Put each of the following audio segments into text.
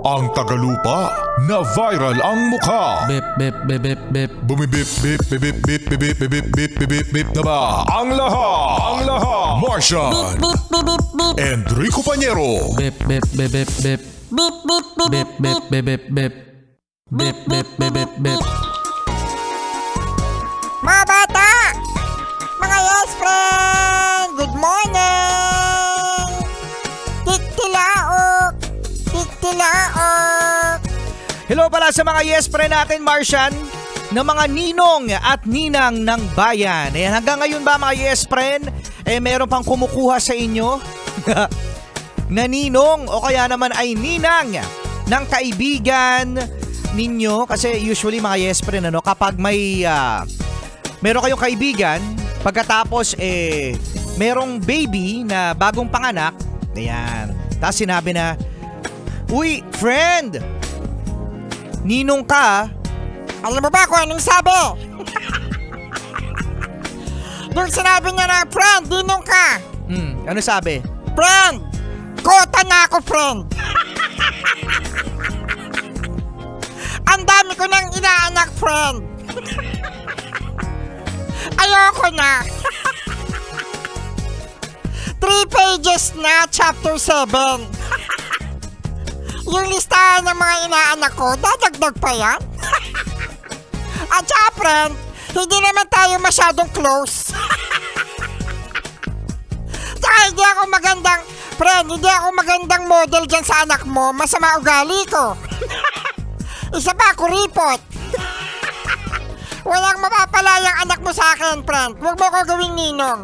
Ang tagalupa na viral ang mukha. Bip, bip, bip, bip, bip. Bumibip, bip, bip, bip, bip, bip, bip, bip, bip, bip, bip na ba? Ang lahat. Martian. Enrico Pañero. Bip, bip, bip, bip, bip. Bip, bip, bip, bip, bip, bip, bip. Bip, bip, bip, bip, bip. Mga bata! Mga yes friend! Good morning! Tiktilaok! Tiktilaok! Hello pala sa mga yes friend natin, Martian, na mga ninong at ninang ng bayan. Hanggang ngayon ba mga yes friend, meron pang kumukuha sa inyo na ninong o kaya naman ay ninang ng kaibigan ninyo? Kasi usually mga yes friend, kapag meron kayong kaibigan, pagkatapos merong baby na bagong panganak, ayan, tapos sinabi na, uy, friend, ninong ka. Alam mo ba kung anong sabi? Nung sinabi niya na, friend, ninong ka. Ano sabi? Friend, kota na ako, friend. Ang dami ko nang inaanak, friend. Ayoko na. 3 pages na, chapter 7. Yung listahan ng mga inaanak ko, dadagdag pa yan? At saka, friend, hindi naman tayo masyadong close. Saka hindi ako magandang model dyan sa anak mo. Masama ugali ko. Isa pa, kuripot. Walang mapapalayang anak mo sa akin, friend. Huwag mo ko gawing ninong.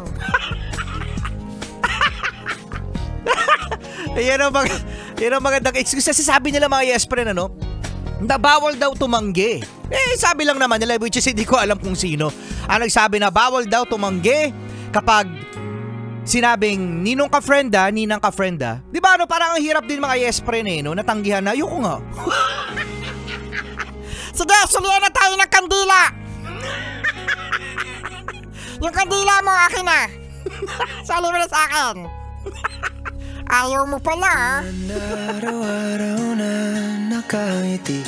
Yan ang magandang excuse. Kasi sabi nila mga yes friend, na bawal daw tumanggi. Sabi lang naman nila, which is hindi ko alam kung sino. Ang nagsabi na bawal daw tumanggi kapag sinabing ninong ka friend ninang ka friend Di ba parang ang hirap din mga yes friend natanggihan na, ayoko nga. Sige, sulian na tayo ng kandila. Yung kandila mo, akin na. Sali mo na sa akin. Ayaw mo pala. Araw-araw na nakangiti